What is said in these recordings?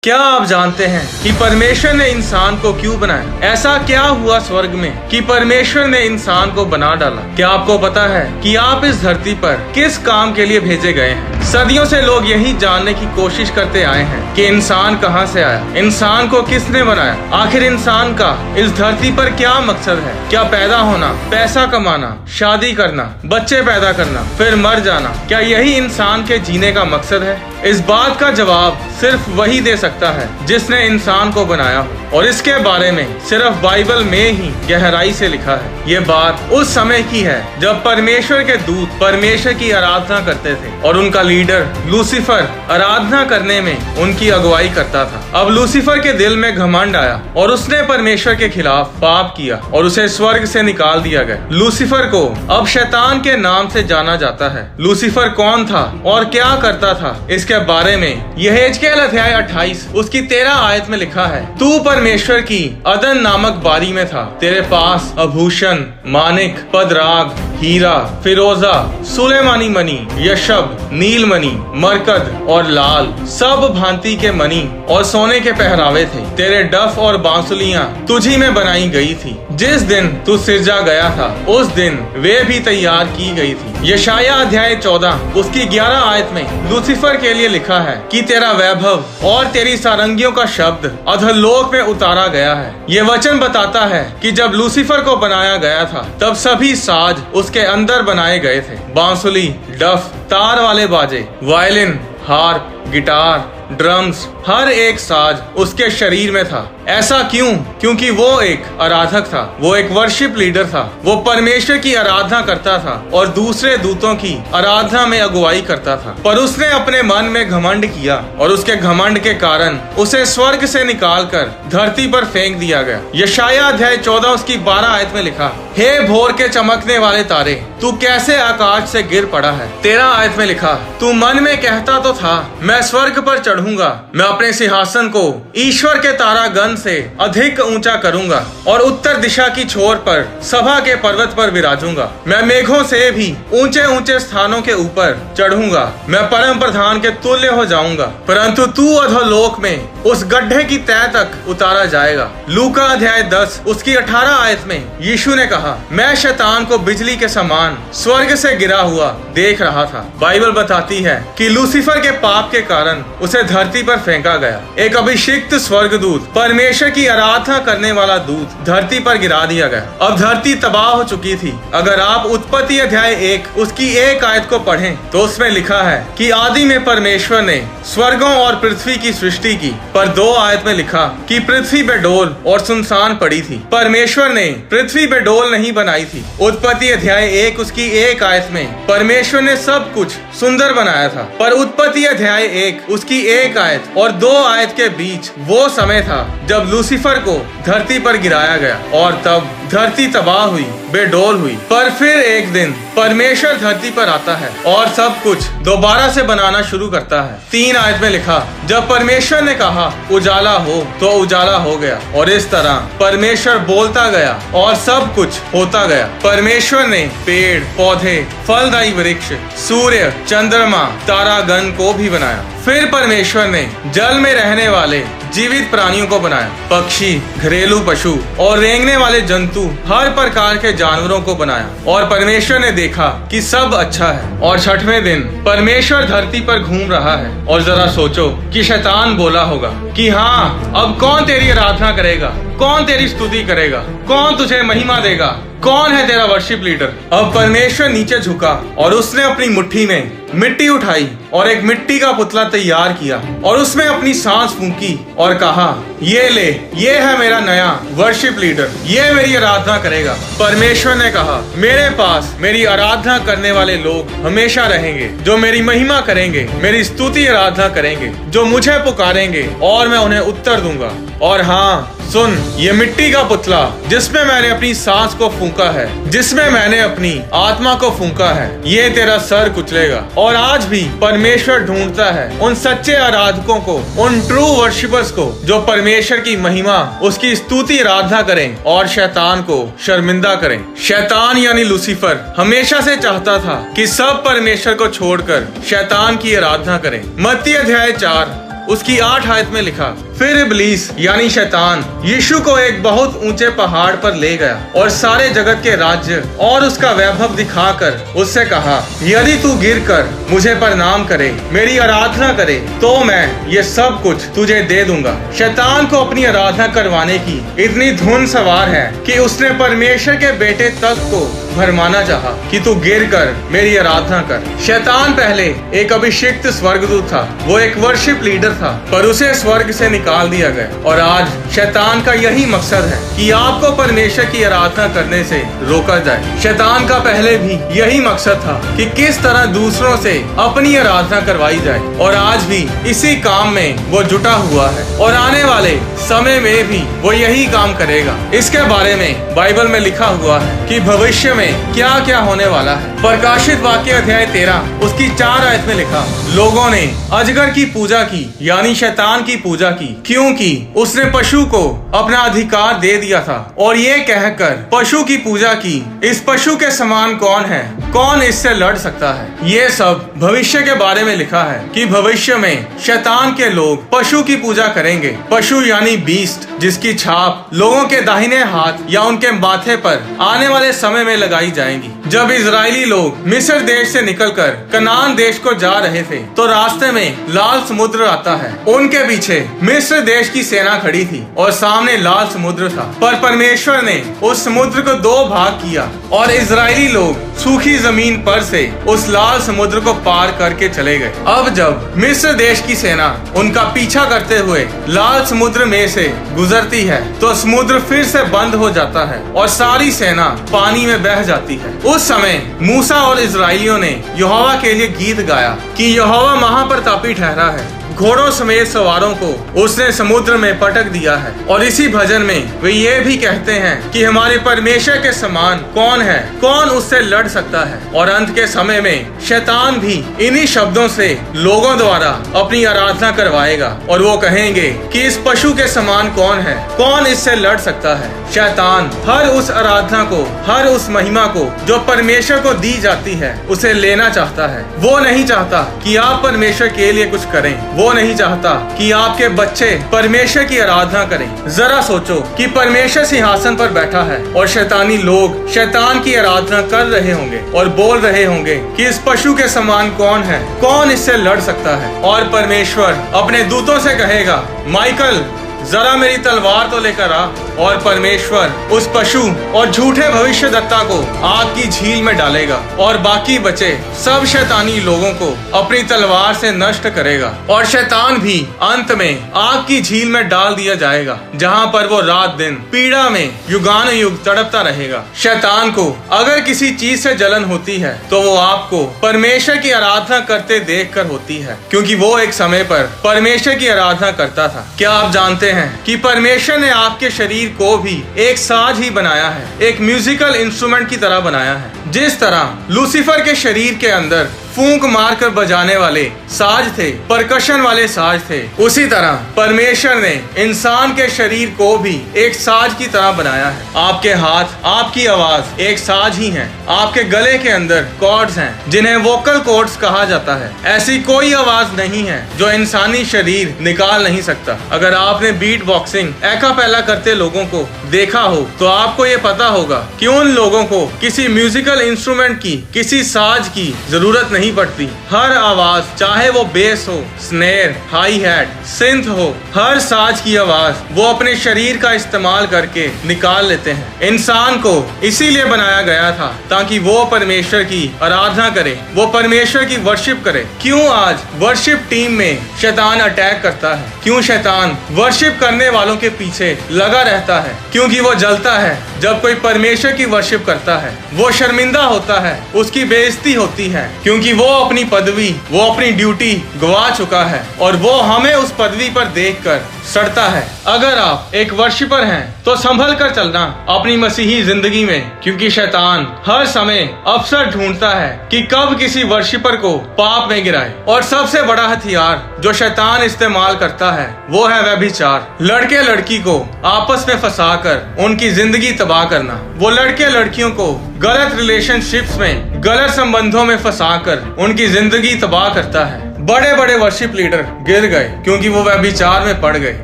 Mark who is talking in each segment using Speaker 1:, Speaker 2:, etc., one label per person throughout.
Speaker 1: क्या आप जानते हैं कि परमेश्वर ने इंसान को क्यों बनाया? ऐसा क्या हुआ स्वर्ग में कि परमेश्वर ने इंसान को बना डाला? क्या आपको पता है कि आप इस धरती पर किस काम के लिए भेजे गए हैं? सदियों से लोग यही जानने की कोशिश करते आए हैं कि इंसान कहां से आया, इंसान को किसने बनाया, आखिर इंसान का इस धरती पर क्या मकसद है? क्या पैदा होना, पैसा कमाना, शादी करना, बच्चे पैदा करना, फिर मर जाना, क्या यही इंसान के जीने का मकसद है? इस बात का जवाब सिर्फ वही दे सकता है जिसने इंसान को बनाया हो, और इसके बारे में सिर्फ बाइबल में ही गहराई से लिखा है। ये बात उस समय की है जब परमेश्वर के दूत परमेश्वर की आराधना करते थे और उनका लीडर लूसीफर आराधना करने में उनकी अगुवाई करता था। अब लूसीफर के दिल में घमंड आया और उसने परमेश्वर के खिलाफ पाप किया और उसे स्वर्ग से निकाल दिया गया। लूसीफर को अब शैतान के नाम से जाना जाता है। लूसीफर कौन था और क्या करता था, इसके बारे में यहेजकेल अध्याय 28 उसकी 13 आयत में लिखा है, तू परमेश्वर की अदन नामक बारी में था, तेरे पास आभूषण, मानिक, पदराग, हीरा, फिरोजा, सुलेमानी मणि, यशब, नीलमणि, मरकद और लाल सब भांति के मणि और सोने के पहरावे थे। तेरे डफ और बांसुलियां तुझी में बनाई गई थी। जिस दिन तू सिरजा गया था उस दिन वे भी तैयार की गई थी। यशाया अध्याय 14 उसकी 11 आयत में लूसीफर के लिए लिखा है कि तेरा वैभव और तेरी सारंगियों का शब्द अधोलोक में उतारा गया है। ये वचन बताता है कि जब लूसीफर को बनाया गया था तब सभी साज उसके अंदर बनाए गए थे। बांसुली, डफ, तार वाले बाजे, वायलिन, हार्प, गिटार, ड्रम्स, हर एक साज उसके शरीर में था। ऐसा क्यों? क्योंकि वो एक आराधक था, वो एक वर्शिप लीडर था। वो परमेश्वर की आराधना करता था और दूसरे दूतों की आराधना में अगुवाई करता था। पर उसने अपने मन में घमंड किया और उसके घमंड के कारण उसे स्वर्ग से निकालकर धरती पर फेंक दिया गया। यशाया अध्याय 14 उसकी 12 आयत में लिखा, हे भोर के चमकने वाले तारे, तू कैसे आकाश से गिर पड़ा है। 13 आयत में लिखा, तू मन में कहता तो था, मैं स्वर्ग पर चढ़ूंगा, मैं अपने सिंहासन को ईश्वर के तारागण से अधिक ऊंचा करूंगा और उत्तर दिशा की छोर पर सभा के पर्वत पर विराजूंगा। मैं मेघों से भी ऊंचे ऊंचे स्थानों के ऊपर चढ़ूंगा, मैं परम प्रधान के तुल्य हो जाऊंगा। परंतु तू अधोलोक में उस गड्ढे की तह तक उतारा जाएगा। लूका अध्याय 10 उसकी 18 आयत में यीशु ने कहा, मैं शैतान को बिजली के समान स्वर्ग से गिरा हुआ देख रहा था। बाइबल बताती है कि लूसीफर के पाप के कारण उसे धरती पर फेंका गया। एक अभिषिक्त स्वर्गदूत, परमेश्वर की आराधना करने वाला दूत धरती पर गिरा दिया गया। अब धरती तबाह हो चुकी थी। अगर आप उत्पत्ति अध्याय 1 उसकी 1 आयत को पढ़ें तो उसमें लिखा है कि आदि में परमेश्वर ने स्वर्गों और पृथ्वी की सृष्टि की। पर 2 आयत में लिखा कि पृथ्वी बेडोल और सुनसान पड़ी थी। परमेश्वर ने पृथ्वी बेडोल नहीं बनाई थी। उत्पत्ति अध्याय 1 उसकी 1 आयत में परमेश्वर ने सब कुछ सुंदर बनाया था। पर उत्पत्ति अध्याय 1 उसकी 1 आयत और 2 आयत के बीच वो समय था जब लूसीफर को धरती पर गिराया गया और तब धरती तबाह हुई, बेडोल हुई। पर फिर एक दिन परमेश्वर धरती पर आता है और सब कुछ दोबारा से बनाना शुरू करता है। 3 आयत में लिखा, जब परमेश्वर ने कहा उजाला हो तो उजाला हो गया, और इस तरह परमेश्वर बोलता गया और सब कुछ होता गया। परमेश्वर ने पेड़, पौधे, फलदायी वृक्ष, सूर्य, चंद्रमा, तारागण को भी बनाया। फिर परमेश्वर ने जल में रहने वाले जीवित प्राणियों को बनाया, पक्षी, घरेलू पशु और रेंगने वाले जंतु, हर प्रकार के जानवरों को बनाया। और परमेश्वर ने देखा कि सब अच्छा है। और 6वें दिन परमेश्वर धरती पर घूम रहा है। और जरा सोचो कि शैतान बोला होगा कि हाँ, अब कौन तेरी आराधना करेगा, कौन तेरी स्तुति करेगा, कौन तुझे महिमा देगा, कौन है तेरा वर्शिप लीडर। अब परमेश्वर नीचे झुका और उसने अपनी मुट्ठी में मिट्टी उठाई और एक मिट्टी का पुतला तैयार किया और उसमें अपनी सांस फूंकी और कहा, ये ले, ये है मेरा नया वर्शिप लीडर, ये मेरी आराधना करेगा। परमेश्वर ने कहा, मेरे पास मेरी आराधना करने वाले लोग हमेशा रहेंगे, जो मेरी महिमा करेंगे, मेरी स्तुति आराधना करेंगे, जो मुझे पुकारेंगे और मैं उन्हें उत्तर दूंगा। और हाँ सुन, ये मिट्टी का पुतला जिसमें मैंने अपनी सांस को फूंका है, जिसमें मैंने अपनी आत्मा को फूंका है, ये तेरा सर कुचलेगा। और आज भी परमेश्वर ढूंढता है उन सच्चे आराधकों को, उन ट्रू वर्शिपर्स को, जो परमेश्वर की महिमा, उसकी स्तुति आराधना करें और शैतान को शर्मिंदा करें। शैतान यानी लूसीफर हमेशा से चाहता था कि सब परमेश्वर को छोड़कर शैतान की आराधना करें। मत्ती अध्याय 4 उसकी 8 आयत में लिखा, फिर इब्लीस यानी शैतान यीशु को एक बहुत ऊंचे पहाड़ पर ले गया और सारे जगत के राज्य और उसका वैभव दिखाकर उससे कहा, यदि तू गिर कर मुझे प्रणाम करे, मेरी आराधना करे, तो मैं ये सब कुछ तुझे दे दूंगा। शैतान को अपनी आराधना करवाने की इतनी धुन सवार है कि उसने परमेश्वर के बेटे तक को भरमाना चाहा कि तू गिर कर मेरी आराधना कर। शैतान पहले एक अभिषिक्त स्वर्गदूत था, वो एक वर्शिप लीडर था, पर उसे स्वर्ग से निकाल दिया गया। और आज शैतान का यही मकसद है कि आपको परमेश्वर की आराधना करने से रोका जाए। शैतान का पहले भी यही मकसद था कि किस तरह दूसरों से अपनी आराधना करवाई जाए, और आज भी इसी काम में वो जुटा हुआ है और आने वाले समय में भी वो यही काम करेगा। इसके बारे में बाइबल में लिखा हुआ है कि भविष्य में क्या क्या होने वाला है। प्रकाशित वाक्य अध्याय 13 उसकी 4 आयत में लिखा, लोगों ने अजगर की पूजा की यानी शैतान की पूजा की, क्योंकि उसने पशु को अपना अधिकार दे दिया था, और ये कहकर पशु की पूजा की, इस पशु के समान कौन है, कौन इससे लड़ सकता है। ये सब भविष्य के बारे में लिखा है कि भविष्य में शैतान के लोग पशु की पूजा करेंगे। पशु यानी बीस्ट, जिसकी छाप लोगों के दाहिने हाथ या उनके माथे पर आने वाले समय में लगाई जाएगी। जब इजरायली लोग मिस्र देश से निकलकर कनान देश को जा रहे थे, तो रास्ते में लाल समुद्र आता है। उनके पीछे मिस्र देश की सेना खड़ी थी और सामने लाल समुद्र था, पर परमेश्वर ने उस समुद्र को 2 भाग किया और इजरायली लोग सूखी जमीन पर से उस लाल समुद्र को पार करके चले गए। अब जब मिस्र देश की सेना उनका पीछा करते हुए लाल समुद्र में से गुजरती है, तो समुद्र फिर से बंद हो जाता है और सारी सेना पानी में बह जाती है। उस समय मूसा और इजरायलियों ने यहोवा के लिए गीत गाया कि यहोवा महाप्रतापी ठहरा है, घोड़ों समेत सवारों को उसने समुद्र में पटक दिया है। और इसी भजन में वे ये भी कहते हैं कि हमारे परमेश्वर के समान कौन है, कौन उससे लड़ सकता है। और अंत के समय में शैतान भी इन्हीं शब्दों से लोगों द्वारा अपनी आराधना करवाएगा, और वो कहेंगे कि इस पशु के समान कौन है, कौन इससे लड़ सकता है। शैतान हर उस आराधना को, हर उस महिमा को जो परमेश्वर को दी जाती है, उसे लेना चाहता है। वो नहीं चाहता कि आप परमेश्वर के लिए कुछ करें, वो नहीं चाहता कि आपके बच्चे परमेश्वर की आराधना करें। जरा सोचो कि परमेश्वर सिंहासन पर बैठा है और शैतानी लोग शैतान की आराधना कर रहे होंगे और बोल रहे होंगे कि इस पशु के समान कौन है, कौन इससे लड़ सकता है। और परमेश्वर अपने दूतों से कहेगा, माइकल जरा मेरी तलवार तो लेकर आ। और परमेश्वर उस पशु और झूठे भविष्यद्वक्ता को आग की झील में डालेगा और बाकी बचे सब शैतानी लोगों को अपनी तलवार से नष्ट करेगा। और शैतान भी अंत में आग की झील में डाल दिया जाएगा, जहाँ पर वो रात दिन पीड़ा में युगानुयुग तड़पता रहेगा। शैतान को अगर किसी चीज से जलन होती है, तो वो आपको परमेश्वर की आराधना करते देख कर होती है, क्योंकि वो एक समय पर परमेश्वर की आराधना करता था। क्या आप जानते हैं कि परमेश्वर ने आपके शरीर को भी एक साज ही बनाया है, एक म्यूजिकल इंस्ट्रूमेंट की तरह बनाया है। जिस तरह लूसीफर के शरीर के अंदर फूंक मारकर बजाने वाले साज थे, परकशन वाले साज थे, उसी तरह परमेश्वर ने इंसान के शरीर को भी एक साज की तरह बनाया है। आपके हाथ, आपकी आवाज एक साज ही है। आपके गले के अंदर कॉर्ड्स हैं, जिन्हें वोकल कॉर्ड्स कहा जाता है। ऐसी कोई आवाज नहीं है जो इंसानी शरीर निकाल नहीं सकता। अगर आपने बीट बॉक्सिंग, एकापेला करते लोगों को देखा हो, तो आपको ये पता होगा कि उन लोगों को किसी म्यूजिकल इंस्ट्रूमेंट की, किसी साज की जरूरत नहीं पड़ती। हर आवाज, चाहे वो बेस हो, स्नेर, हाई हैट, सिंथ हो, हर साज की आवाज वो अपने शरीर का इस्तेमाल करके निकाल लेते हैं। इंसान को इसीलिए बनाया गया था ताकि वो परमेश्वर की आराधना करे, वो परमेश्वर की वर्शिप करे। क्यों आज वर्शिप टीम में शैतान अटैक करता है? क्यों शैतान वर्शिप करने वालों के पीछे लगा रहता है? क्योंकि वो जलता है जब कोई परमेश्वर की वर्शिप करता है। वो शर्मिंदा होता है, उसकी बेइज्जती होती है, क्योंकि वो अपनी पदवी, वो अपनी ड्यूटी गवा चुका है और वो हमें उस पदवी पर देखकर सड़ता है। अगर आप एक वर्शिपर हैं, तो संभल कर चलना अपनी मसीही जिंदगी में, क्योंकि शैतान हर समय अवसर ढूंढता है कि कब किसी वर्शिपर को पाप में गिराए। और सबसे बड़ा हथियार जो शैतान इस्तेमाल करता है, वो है व्यभिचार। लड़के लड़की को आपस में फंसाकर उनकी जिंदगी तबाह करना। वो लड़के लड़कियों को गलत रिलेशनशिप्स में, गलत संबंधों में फंसाकर उनकी जिंदगी तबाह करता है। बड़े बड़े वर्शिप लीडर गिर गए क्योंकि वो व्यभिचार में पड़ गए।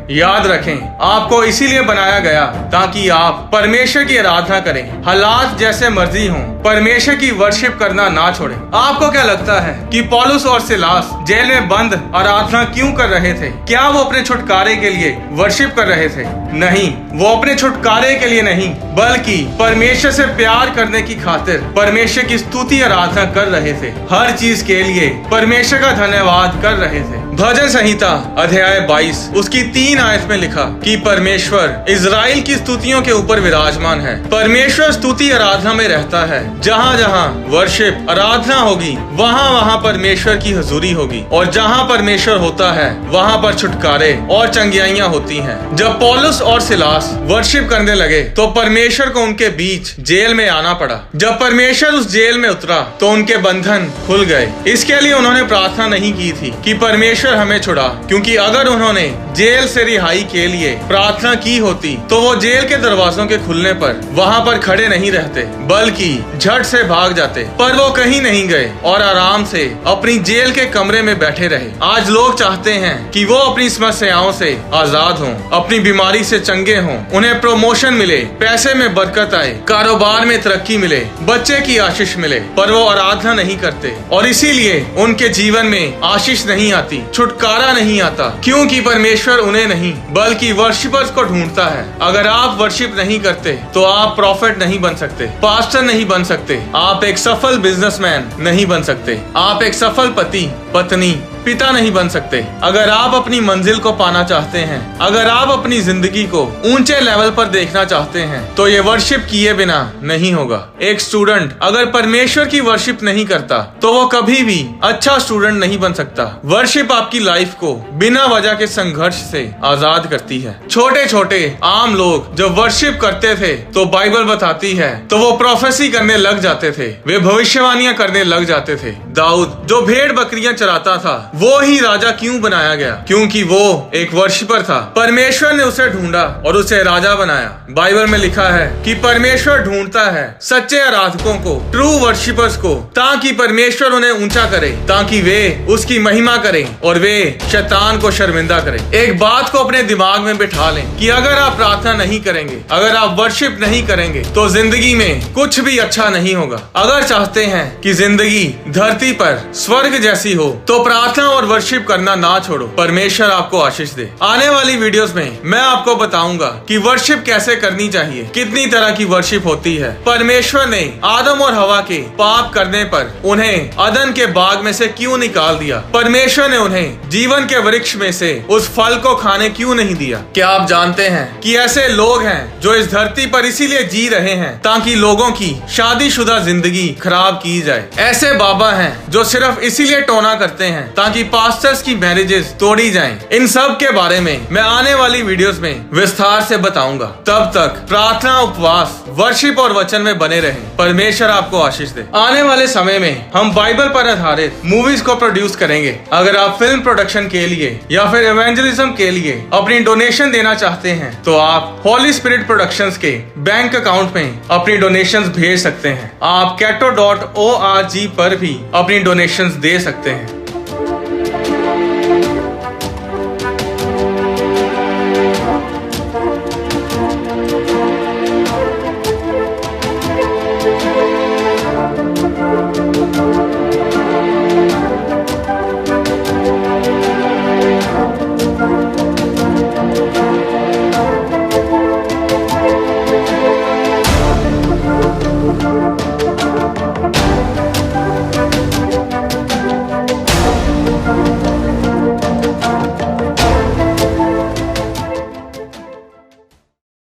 Speaker 1: याद रखें, आपको इसीलिए बनाया गया ताकि आप परमेश्वर की आराधना करें, हालात जैसे मर्जी हों, परमेश्वर की वर्शिप करना ना छोड़ें। आपको क्या लगता है कि पौलुस और सिलास जेल में बंद आराधना क्यों कर रहे थे? क्या वो अपने छुटकारे के लिए वर्शिप कर रहे थे? नहीं, वो अपने छुटकारे के लिए नहीं बल्कि परमेश्वर से प्यार करने की खातिर परमेश्वर की स्तुति आराधना कर रहे थे। हर चीज के लिए परमेश्वर का धन्यवाद कर रहे थे। भजन संहिता अध्याय 22 उसकी 3 आयत में लिखा कि परमेश्वर इजराइल की स्तुतियों के ऊपर विराजमान है। परमेश्वर स्तुति आराधना में रहता है। जहाँ जहाँ वर्शिप आराधना होगी वहाँ वहाँ परमेश्वर की हजूरी होगी, और जहाँ परमेश्वर होता है वहाँ पर छुटकारे और चंगियाइयाँ होती हैं। जब पौलुस और सिलास वर्शिप करने लगे तो परमेश्वर को उनके बीच जेल में आना पड़ा। जब परमेश्वर उस जेल में उतरा तो उनके बंधन खुल गए। इसके लिए उन्होंने प्रार्थना नहीं की थी कि परमेश्वर हमें छुड़ा, क्योंकि अगर उन्होंने जेल से रिहाई के लिए प्रार्थना की होती तो वो जेल के दरवाजों के खुलने पर वहाँ पर खड़े नहीं रहते बल्कि झट से भाग जाते। पर वो कहीं नहीं गए और आराम से अपनी जेल के कमरे में बैठे रहे। आज लोग चाहते हैं कि वो अपनी समस्याओं से आजाद हों, अपनी बीमारी से चंगे हों, उन्हें प्रमोशन मिले, पैसे में बरकत आए, कारोबार में तरक्की मिले, बच्चे की आशीष मिले, पर वो आराधना नहीं करते और इसीलिए उनके जीवन में आशीष नहीं आती, छुटकारा नहीं आता, क्योंकि परमेश्वर उन्हें नहीं बल्कि वर्शिपर्स को ढूंढता है। अगर आप वर्शिप नहीं करते तो आप प्रॉफिट नहीं बन सकते, पास्टर नहीं बन सकते, आप एक सफल बिजनेसमैन नहीं बन सकते, आप एक सफल पति, पत्नी, पिता नहीं बन सकते। अगर आप अपनी मंजिल को पाना चाहते हैं, अगर आप अपनी जिंदगी को ऊंचे लेवल पर देखना चाहते हैं तो ये वर्शिप किए बिना नहीं होगा। एक स्टूडेंट अगर परमेश्वर की वर्शिप नहीं करता तो वो कभी भी अच्छा स्टूडेंट नहीं बन सकता। वर्शिप आपकी लाइफ को बिना वजह के संघर्ष से आजाद करती है। छोटे छोटे आम लोग जब वर्शिप करते थे तो बाइबल बताती है तो वो प्रोफेसी करने लग जाते थे, वे भविष्यवाणियां करने लग जाते थे। दाऊद जो भेड़ बकरियां चराता था वो ही राजा क्यों बनाया गया? क्योंकि वो एक वर्शिपर था। परमेश्वर ने उसे ढूंढा और उसे राजा बनाया। बाइबल में लिखा है कि परमेश्वर ढूंढता है सच्चे आराधकों को, ट्रू वर्शिपर्स को, ताकि परमेश्वर उन्हें ऊंचा करे, ताकि वे उसकी महिमा करें और वे शैतान को शर्मिंदा करें। एक बात को अपने दिमाग में बिठा लें कि अगर आप प्रार्थना नहीं करेंगे, अगर आप वर्शिप नहीं करेंगे तो जिंदगी में कुछ भी अच्छा नहीं होगा। अगर चाहते हैं कि जिंदगी धरती पर स्वर्ग जैसी हो तो प्रार्थना और वर्शिप करना ना छोड़ो। परमेश्वर आपको आशीष दे। आने वाली वीडियोस में मैं आपको बताऊंगा कि वर्शिप कैसे करनी चाहिए, कितनी तरह की वर्शिप होती है। परमेश्वर ने आदम और हवा के पाप करने पर उन्हें अदन के बाग में से क्यों निकाल दिया? परमेश्वर ने उन्हें जीवन के वृक्ष में से उस फल को खाने क्यों नहीं दिया? क्या आप जानते हैं कि ऐसे लोग हैं जो इस धरती पर इसीलिए जी रहे हैं ताकि लोगों की शादीशुदा जिंदगी खराब की जाए। ऐसे बाबा हैं जो सिर्फ इसीलिए टोना करते हैं ताकि पास्टर्स की मैरिजेस तोड़ी जाएं। इन सब के बारे में मैं आने वाली वीडियोस में विस्तार से बताऊंगा। तब तक प्रार्थना, उपवास, वर्शिप और वचन में बने रहें। परमेश्वर आपको आशीष दे। आने वाले समय में हम बाइबल पर आधारित मूवीज को प्रोड्यूस करेंगे। अगर आप फिल्म प्रोडक्शन के लिए या फिर इवेंजलिज्म के लिए अपनी डोनेशन देना चाहते हैं तो आप होली स्पिरिट प्रोडक्शंस के बैंक अकाउंट में अपनी डोनेशंस भेज सकते हैं। आप cato.org पर भी अपनी डोनेशंस दे सकते हैं।